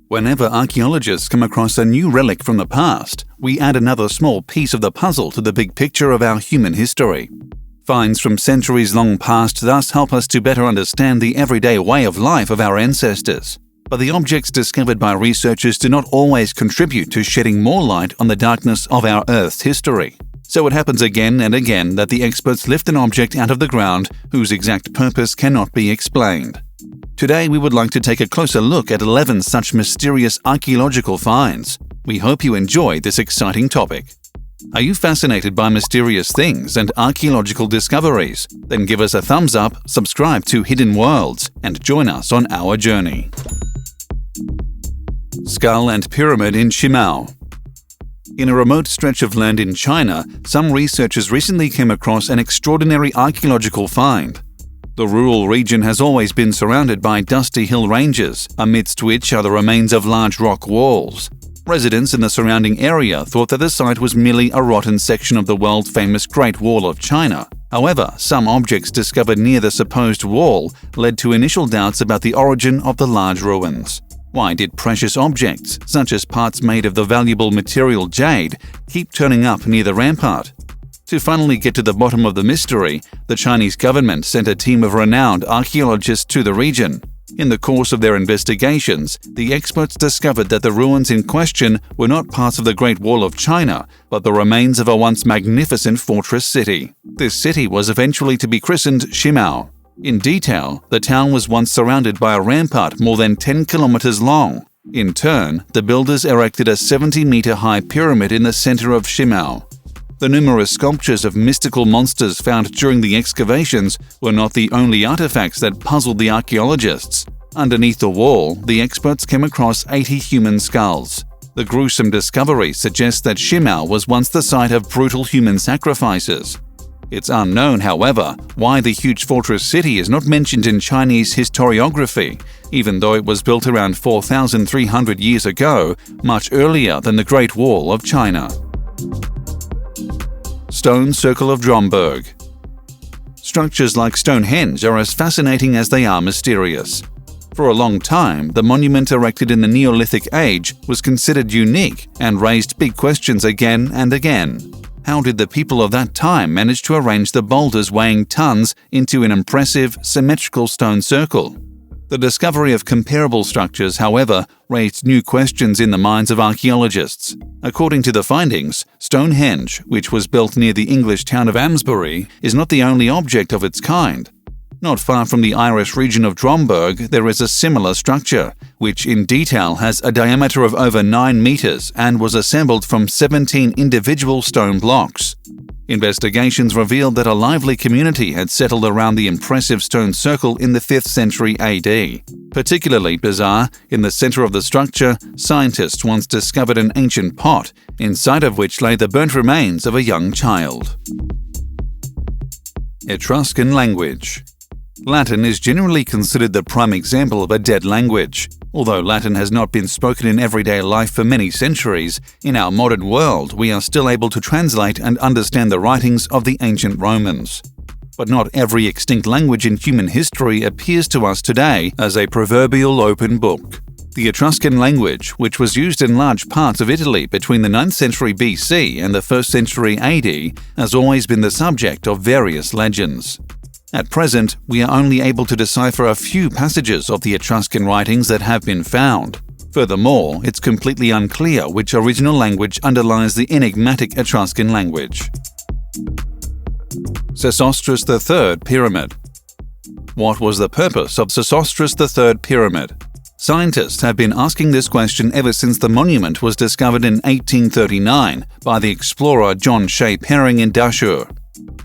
Whenever archaeologists come across a new relic from the past, we add another small piece of the puzzle to the big picture of our human history. Finds from centuries long past thus help us to better understand the everyday way of life of our ancestors. But the objects discovered by researchers do not always contribute to shedding more light on the darkness of our Earth's history. So it happens again and again that the experts lift an object out of the ground whose exact purpose cannot be explained. Today we would like to take a closer look at 11 such mysterious archaeological finds. We hope you enjoy this exciting topic. Are you fascinated by mysterious things and archaeological discoveries? Then give us a thumbs up, subscribe to Hidden Worlds, and join us on our journey. Skull and Pyramid in Shimao. In a remote stretch of land in China, some researchers recently came across an extraordinary archaeological find. The rural region has always been surrounded by dusty hill ranges, amidst which are the remains of large rock walls. Residents in the surrounding area thought that the site was merely a rotten section of the world-famous Great Wall of China. However, some objects discovered near the supposed wall led to initial doubts about the origin of the large ruins. Why did precious objects, such as parts made of the valuable material jade, keep turning up near the rampart? To finally get to the bottom of the mystery, the Chinese government sent a team of renowned archaeologists to the region. In the course of their investigations, the experts discovered that the ruins in question were not parts of the Great Wall of China, but the remains of a once magnificent fortress city. This city was eventually to be christened Shimao. In detail, the town was once surrounded by a rampart more than 10 kilometers long. In turn, the builders erected a 70-meter-high pyramid in the center of Shimao. The numerous sculptures of mystical monsters found during the excavations were not the only artifacts that puzzled the archaeologists. Underneath the wall, the experts came across 80 human skulls. The gruesome discovery suggests that Shimao was once the site of brutal human sacrifices. It's unknown, however, why the huge fortress city is not mentioned in Chinese historiography, even though it was built around 4,300 years ago, much earlier than the Great Wall of China. Stone Circle of Ofdromberg. Structures like Stonehenge are as fascinating as they are mysterious. For a long time, the monument erected in the Neolithic age was considered unique and raised big questions again and again. How did the people of that time manage to arrange the boulders weighing tons into an impressive, symmetrical stone circle? The discovery of comparable structures, however, raised new questions in the minds of archaeologists. According to the findings, Stonehenge, which was built near the English town of Amesbury, is not the only object of its kind. Not far from the Irish region of Ofdromberg, there is a similar structure, which in detail has a diameter of over 9 meters and was assembled from 17 individual stone blocks. Investigations revealed that a lively community had settled around the impressive stone circle in the 5th century AD. Particularly bizarre, in the center of the structure, scientists once discovered an ancient pot, inside of which lay the burnt remains of a young child. Etruscan Language. Latin is generally considered the prime example of a dead language. Although Latin has not been spoken in everyday life for many centuries, in our modern world we are still able to translate and understand the writings of the ancient Romans. But not every extinct language in human history appears to us today as a proverbial open book. The Etruscan language, which was used in large parts of Italy between the 9th century BC and the 1st century AD, has always been the subject of various legends. At present, we are only able to decipher a few passages of the Etruscan writings that have been found. Furthermore, it's completely unclear which original language underlies the enigmatic Etruscan language. Sesostris III Pyramid. What was the purpose of Sesostris III Pyramid? Scientists have been asking this question ever since the monument was discovered in 1839 by the explorer John Shea Perring in Dashur.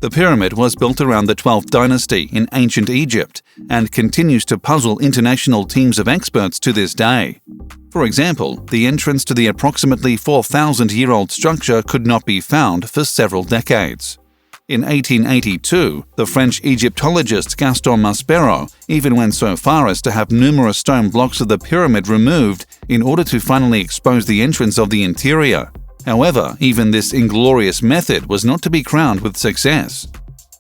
The pyramid was built around the 12th dynasty in ancient Egypt and continues to puzzle international teams of experts to this day. For example, the entrance to the approximately 4,000-year-old structure could not be found for several decades. In 1882, the French Egyptologist Gaston Maspero even went so far as to have numerous stone blocks of the pyramid removed in order to finally expose the entrance of the interior. However, even this inglorious method was not to be crowned with success.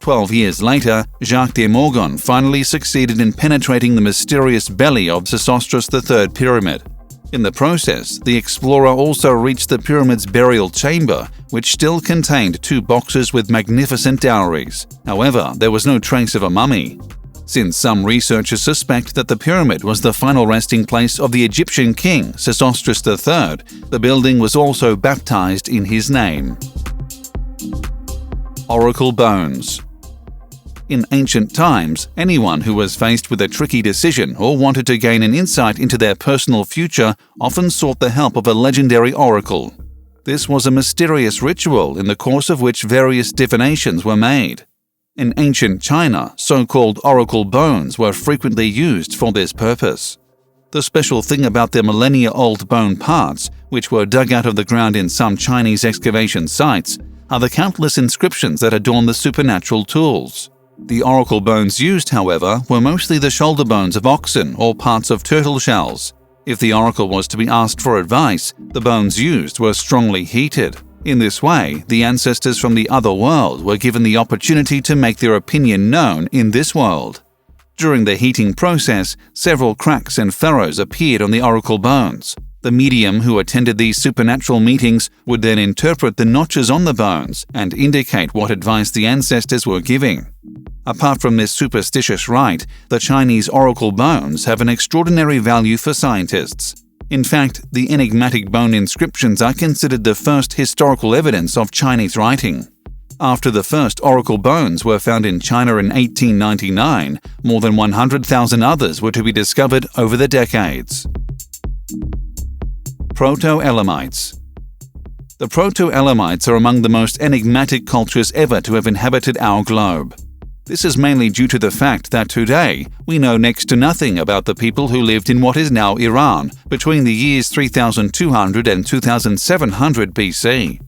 12 years later, Jacques de Morgan finally succeeded in penetrating the mysterious belly of Sesostris III pyramid. In the process, the explorer also reached the pyramid's burial chamber, which still contained 2 boxes with magnificent dowries. However, there was no trace of a mummy. Since some researchers suspect that the pyramid was the final resting place of the Egyptian king Sesostris III, the building was also baptized in his name. Oracle bones. In ancient times, anyone who was faced with a tricky decision or wanted to gain an insight into their personal future often sought the help of a legendary oracle. This was a mysterious ritual in the course of which various divinations were made. In ancient China, so-called oracle bones were frequently used for this purpose. The special thing about the millennia-old bone parts, which were dug out of the ground in some Chinese excavation sites, are the countless inscriptions that adorn the supernatural tools. The oracle bones used, however, were mostly the shoulder bones of oxen or parts of turtle shells. If the oracle was to be asked for advice, the bones used were strongly heated. In this way, the ancestors from the other world were given the opportunity to make their opinion known in this world. During the heating process, several cracks and furrows appeared on the oracle bones. The medium who attended these supernatural meetings would then interpret the notches on the bones and indicate what advice the ancestors were giving. Apart from this superstitious rite, the Chinese oracle bones have an extraordinary value for scientists. In fact, the enigmatic bone inscriptions are considered the first historical evidence of Chinese writing. After the first oracle bones were found in China in 1899, more than 100,000 others were to be discovered over the decades. Protoelamites. The Protoelamites are among the most enigmatic cultures ever to have inhabited our globe. This is mainly due to the fact that today we know next to nothing about the people who lived in what is now Iran between the years 3200 and 2700 BC.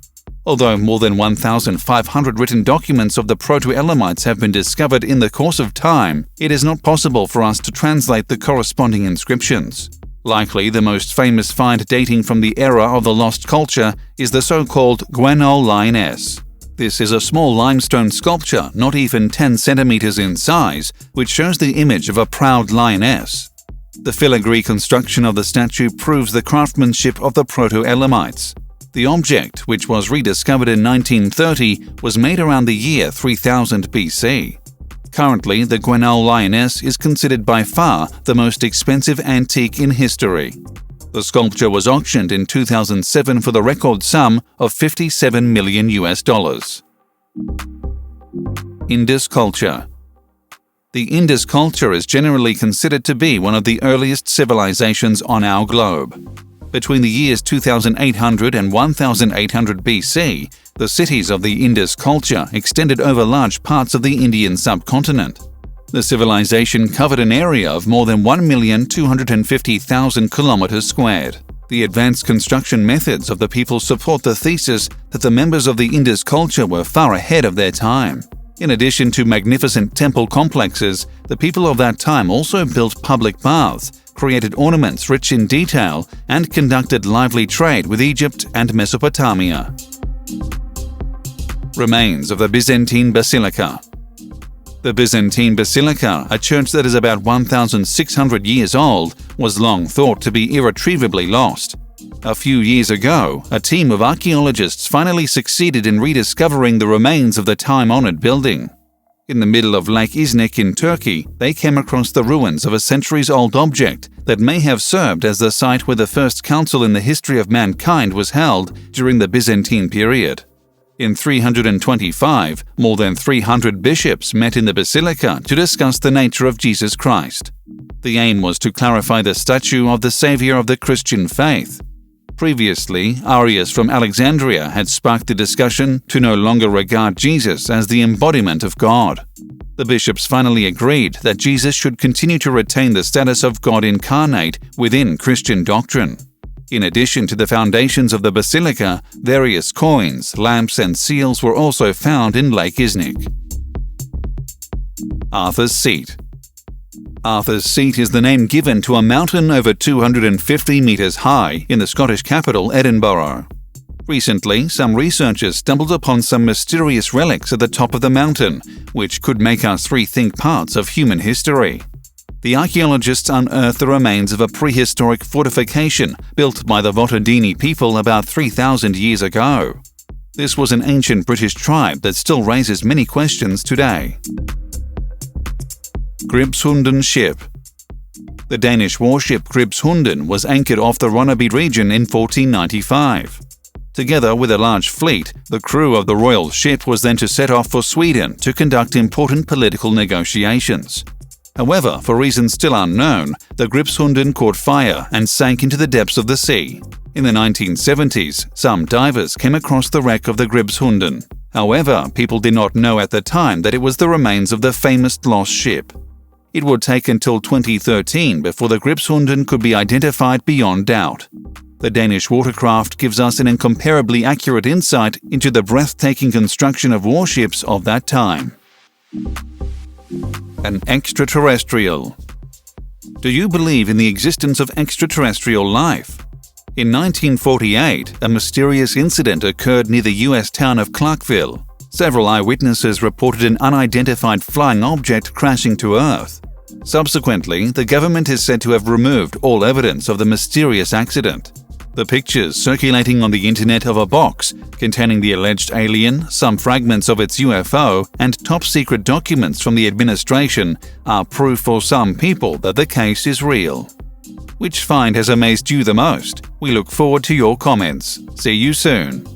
Although more than 1,500 written documents of the Protoelamites have been discovered in the course of time, it is not possible for us to translate the corresponding inscriptions. Likely the most famous find dating from the era of the lost culture is the so-called Guanol lioness. This is a small limestone sculpture not even 10 centimeters in size, which shows the image of a proud lioness. The filigree construction of the statue proves the craftsmanship of the Protoelamites. The object, which was rediscovered in 1930, was made around the year 3000 BC. Currently, the Guanol lioness is considered by far the most expensive antique in history. The sculpture was auctioned in 2007 for the record sum of $57 million. Indus Culture. The Indus Culture is generally considered to be one of the earliest civilizations on our globe. Between the years 2800 and 1800 BC, the cities of the Indus Culture extended over large parts of the Indian subcontinent. The civilization covered an area of more than 1,250,000 kilometers squared. The advanced construction methods of the people support the thesis that the members of the Indus culture were far ahead of their time. In addition to magnificent temple complexes, the people of that time also built public baths, created ornaments rich in detail, and conducted lively trade with Egypt and Mesopotamia. Remains of the Byzantine Basilica. The Byzantine Basilica, a church that is about 1,600 years old, was long thought to be irretrievably lost. A few years ago, a team of archaeologists finally succeeded in rediscovering the remains of the time-honored building. In the middle of Lake Iznik in Turkey, they came across the ruins of a centuries-old object that may have served as the site where the first council in the history of mankind was held during the Byzantine period. In 325, more than 300 bishops met in the Basilica to discuss the nature of Jesus Christ. The aim was to clarify the statue of the Savior of the Christian faith. Previously, Arius from Alexandria had sparked the discussion to no longer regard Jesus as the embodiment of God. The bishops finally agreed that Jesus should continue to retain the status of God incarnate within Christian doctrine. In addition to the foundations of the basilica, various coins, lamps, and seals were also found in Lake Iznik. Arthur's Seat. Arthur's Seat is the name given to a mountain over 250 meters high in the Scottish capital, Edinburgh. Recently, some researchers stumbled upon some mysterious relics at the top of the mountain, which could make us rethink parts of human history. The archaeologists unearthed the remains of a prehistoric fortification built by the Votodini people about 3,000 years ago. This was an ancient British tribe that still raises many questions today. Grimsundans Ship. The Danish warship Grimsundan was anchored off the Ronneby region in 1495. Together with a large fleet, the crew of the royal ship was then to set off for Sweden to conduct important political negotiations. However, for reasons still unknown, the Grimsundan caught fire and sank into the depths of the sea. In the 1970s, some divers came across the wreck of the Grimsundan. However, people did not know at the time that it was the remains of the famous lost ship. It would take until 2013 before the Grimsundan could be identified beyond doubt. The Danish watercraft gives us an incomparably accurate insight into the breathtaking construction of warships of that time. An extraterrestrial. Do you believe in the existence of extraterrestrial life? In 1948, a mysterious incident occurred near the US town of Clarkville. Several eyewitnesses reported an unidentified flying object crashing to Earth. Subsequently, the government is said to have removed all evidence of the mysterious accident. The pictures circulating on the internet of a box containing the alleged alien, some fragments of its UFO, and top-secret documents from the administration are proof for some people that the case is real. Which find has amazed you the most? We look forward to your comments. See you soon.